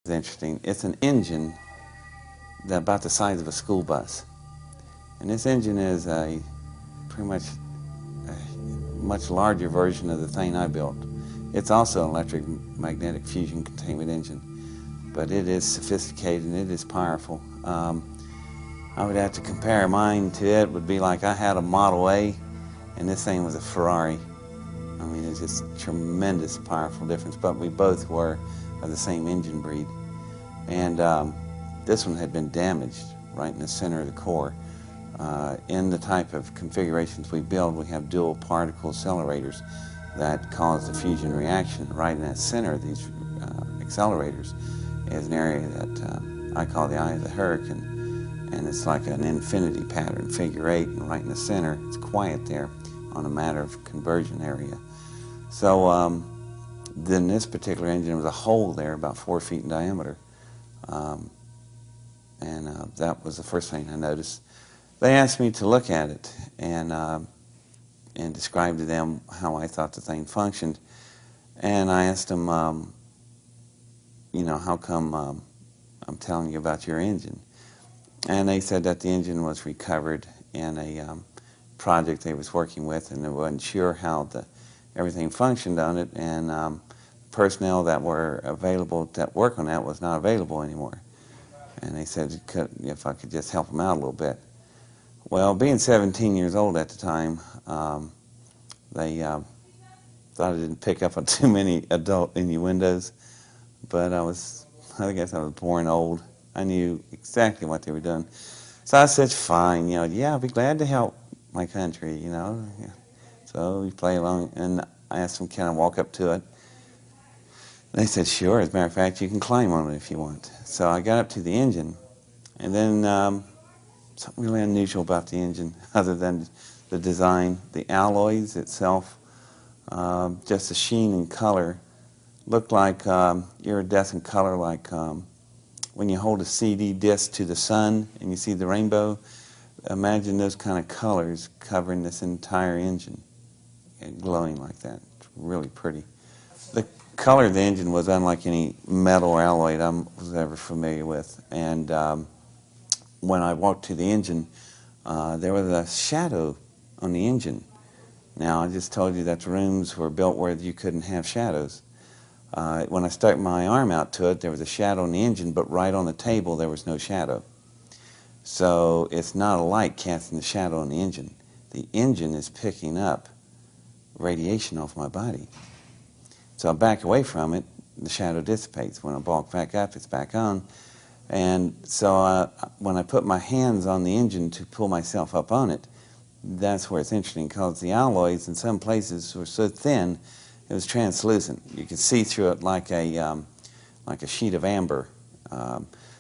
It's interesting. It's an engine that about the size of a school bus. And this engine is pretty much a much larger version of the thing I built. It's also an electric magnetic fusion containment engine, but it is sophisticated and it is powerful. I would have to compare mine to it. Would be like I had a Model A and this thing was a Ferrari. I mean, it's just tremendous, powerful difference, but we both were of the same engine breed. And this one had been damaged right in the center of the core. In the type of configurations we build, we have dual particle accelerators that cause the fusion reaction. Right in the center of these accelerators is an area that I call the eye of the hurricane. And it's like an infinity pattern, figure 8, and right in the center, it's quiet there on a matter of conversion area. So then this particular engine, there was a hole there about 4 feet in diameter. And that was the first thing I noticed. They asked me to look at it and describe to them how I thought the thing functioned. And I asked them, you know, how come I'm telling you about your engine? And they said that the engine was recovered in a project they was working with, and they wasn't sure how everything functioned on it, and personnel that were available that work on that was not available anymore. And they said if I could just help them out a little bit. Well, being 17 years old at the time, they thought I didn't pick up on too many adult innuendos, but I guess I was born old. I knew exactly what they were doing. So I said, fine, you know, yeah, I'll be glad to help my country, you know. Yeah. So we play along, and I asked them, can I walk up to it? They said, sure. As a matter of fact, you can climb on it if you want. So I got up to the engine, and then something really unusual about the engine, other than the design, the alloys itself, just the sheen and color, looked like iridescent color, like when you hold a CD disc to the sun and you see the rainbow. Imagine those kind of colors covering this entire engine and glowing like that. It's really pretty. The color of the engine was unlike any metal or alloy I was ever familiar with. And when I walked to the engine, there was a shadow on the engine. Now, I just told you that the rooms were built where you couldn't have shadows. When I stuck my arm out to it, there was a shadow on the engine, but right on the table there was no shadow. So it's not a light casting the shadow on the engine. The engine is picking up radiation off my body. So I back away from it, the shadow dissipates. When I walk back up, it's back on. And so when I put my hands on the engine to pull myself up on it, that's where it's interesting, because the alloys in some places were so thin, it was translucent. You could see through it like a sheet of amber.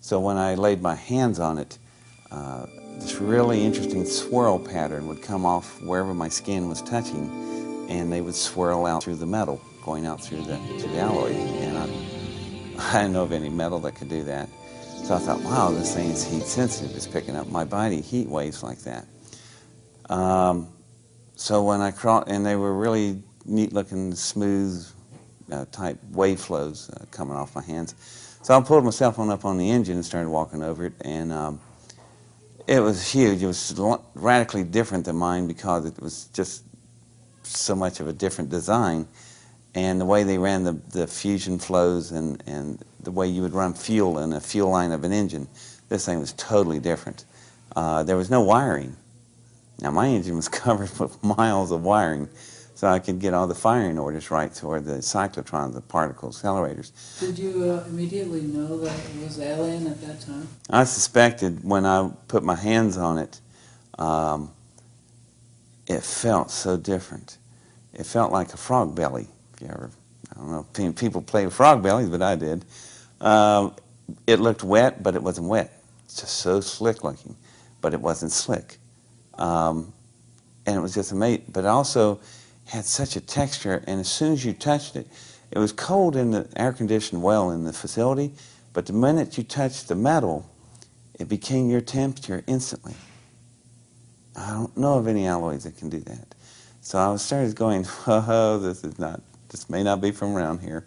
So when I laid my hands on it, this really interesting swirl pattern would come off wherever my skin was touching, and they would swirl out through the metal, going out through the alloy. And I didn't know of any metal that could do that. So I thought, wow, this thing is heat sensitive. It's picking up my body heat waves like that. So when I crawled, and they were really neat-looking, smooth type wave flows coming off my hands. So I pulled myself up on the engine and started walking over it, and it was huge. It was radically different than mine because it was just so much of a different design. And the way they ran the fusion flows and the way you would run fuel in a fuel line of an engine, this thing was totally different. There was no wiring. Now, my engine was covered with miles of wiring, so I could get all the firing orders right toward the cyclotrons, the particle accelerators. Did you immediately know that it was alien at that time? I suspected when I put my hands on it, it felt so different. It felt like a frog belly. If you ever, I don't know if people play with frog bellies, but I did. It looked wet, but it wasn't wet. It's just so slick looking, but it wasn't slick. And it was just amazing. But it also had such a texture, and as soon as you touched it, it was cold in the air-conditioned well in the facility, but the minute you touched the metal, it became your temperature instantly. I don't know of any alloys that can do that. So I started going, oh, this may not be from around here.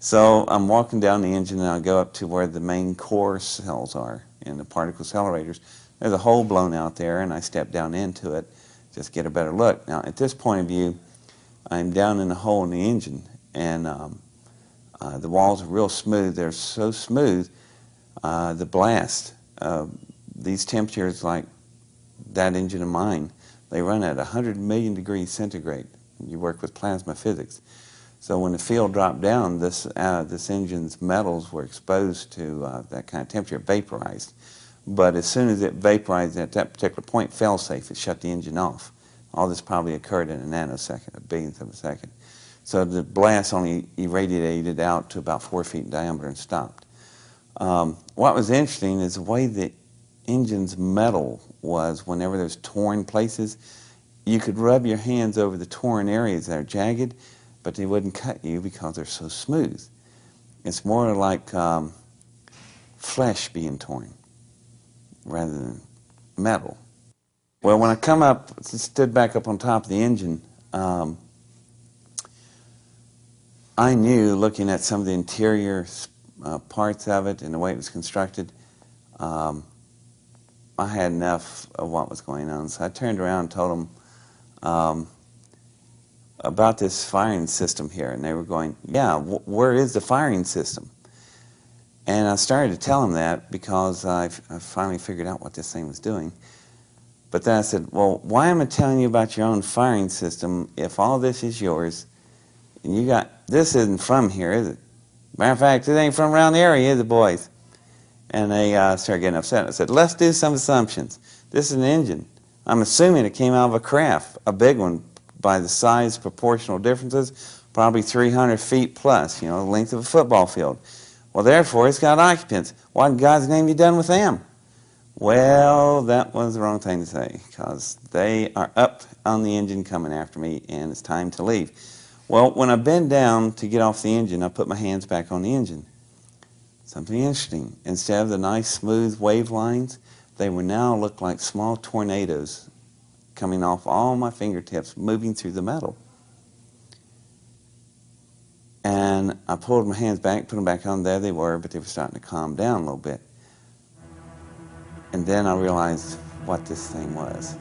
So I'm walking down the engine, and I go up to where the main core cells are and the particle accelerators. There's a hole blown out there, and I step down into it just to get a better look. Now, at this point of view, I'm down in the hole in the engine, and the walls are real smooth. They're so smooth, the blast, these temperatures like that engine of mine, they run at 100 million degrees centigrade. You work with plasma physics. So when the field dropped down, this engine's metals were exposed to that kind of temperature, vaporized. But as soon as it vaporized at that particular point, fail-safe, it shut the engine off. All this probably occurred in a nanosecond, a billionth of a second. So the blast only irradiated out to about 4 feet in diameter and stopped. What was interesting is the way the engine's metal was whenever there's torn places. You could rub your hands over the torn areas that are jagged, but they wouldn't cut you because they're so smooth. It's more like flesh being torn rather than metal. Well, when I come up, stood back up on top of the engine, I knew, looking at some of the interior parts of it and the way it was constructed, I had enough of what was going on. So I turned around and told them about this firing system here. And they were going, yeah, where is the firing system? And I started to tell them that because I finally figured out what this thing was doing. But then I said, well, why am I telling you about your own firing system if all this is yours and you got, this isn't from here, is it? Matter of fact, it ain't from around the area, is it, boys? And they started getting upset. I said, let's do some assumptions. This is an engine. I'm assuming it came out of a craft, a big one, by the size proportional differences, probably 300 feet plus, you know, the length of a football field. Well, therefore, it's got occupants. What in God's name have you done with them? Well, that was the wrong thing to say, because they are up on the engine coming after me, and it's time to leave. Well, when I bend down to get off the engine, I put my hands back on the engine. Something interesting. Instead of the nice smooth wave lines, they would now look like small tornadoes coming off all my fingertips, moving through the metal. And I pulled my hands back, put them back on. There they were, but they were starting to calm down a little bit. And then I realized what this thing was.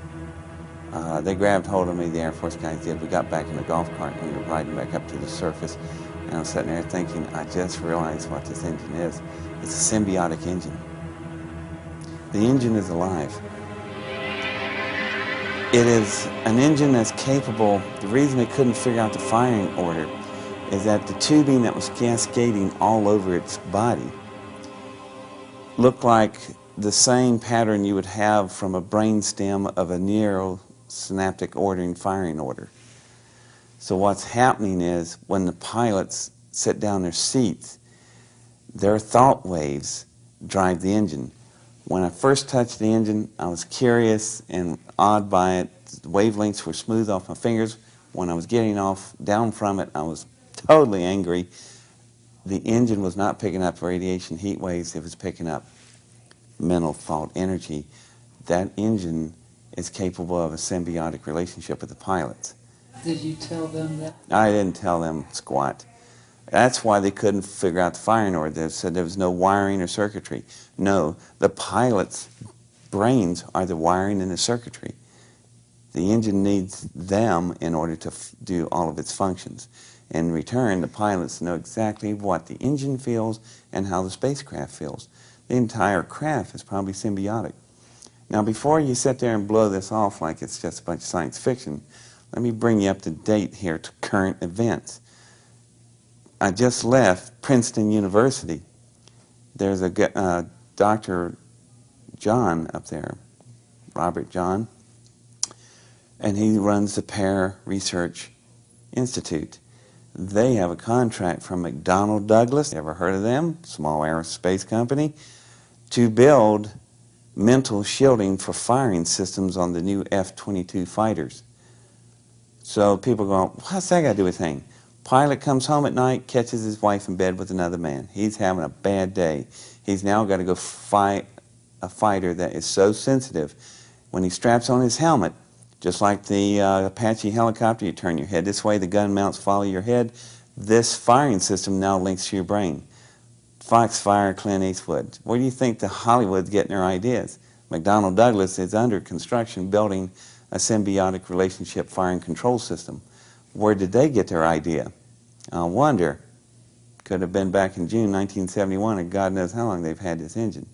They grabbed hold of me, the Air Force guys did. We got back in the golf cart and we were riding back up to the surface. And I was sitting there thinking, I just realized what this engine is. It's a symbiotic engine. The engine is alive. It is an engine that's capable. The reason they couldn't figure out the firing order is that the tubing that was cascading all over its body looked like the same pattern you would have from a brainstem of a neurosynaptic ordering firing order. So what's happening is when the pilots sit down in their seats, their thought waves drive the engine. When I first touched the engine, I was curious and awed by it. The wavelengths were smooth off my fingers. When I was getting off down from it, I was totally angry. The engine was not picking up radiation heat waves. It was picking up mental thought energy. That engine is capable of a symbiotic relationship with the pilots. Did you tell them that? I didn't tell them squat. That's why they couldn't figure out the firing order. They said there was no wiring or circuitry. No, the pilots' brains are the wiring and the circuitry. The engine needs them in order to do all of its functions. In return, the pilots know exactly what the engine feels and how the spacecraft feels. The entire craft is probably symbiotic. Now, before you sit there and blow this off like it's just a bunch of science fiction, let me bring you up to date here to current events. I just left Princeton University. There's a Dr. John up there, Robert John, and he runs the Pear Research Institute. They have a contract from McDonnell Douglas, ever heard of them? Small aerospace company, to build mental shielding for firing systems on the new F-22 fighters. So people go, what's that got to do with anything? Pilot comes home at night, catches his wife in bed with another man. He's having a bad day. He's now got to go fight a fighter that is so sensitive. When he straps on his helmet, just like the Apache helicopter, you turn your head this way, the gun mounts follow your head. This firing system now links to your brain. Foxfire, Clint Eastwood. Where do you think the Hollywood's getting their ideas? McDonnell Douglas is under construction building a symbiotic relationship firing control system. Where did they get their idea? I wonder. Could have been back in June 1971, and God knows how long they've had this engine.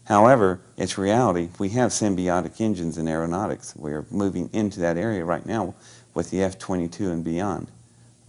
However, it's reality. We have symbiotic engines in aeronautics. We're moving into that area right now with the F-22 and beyond.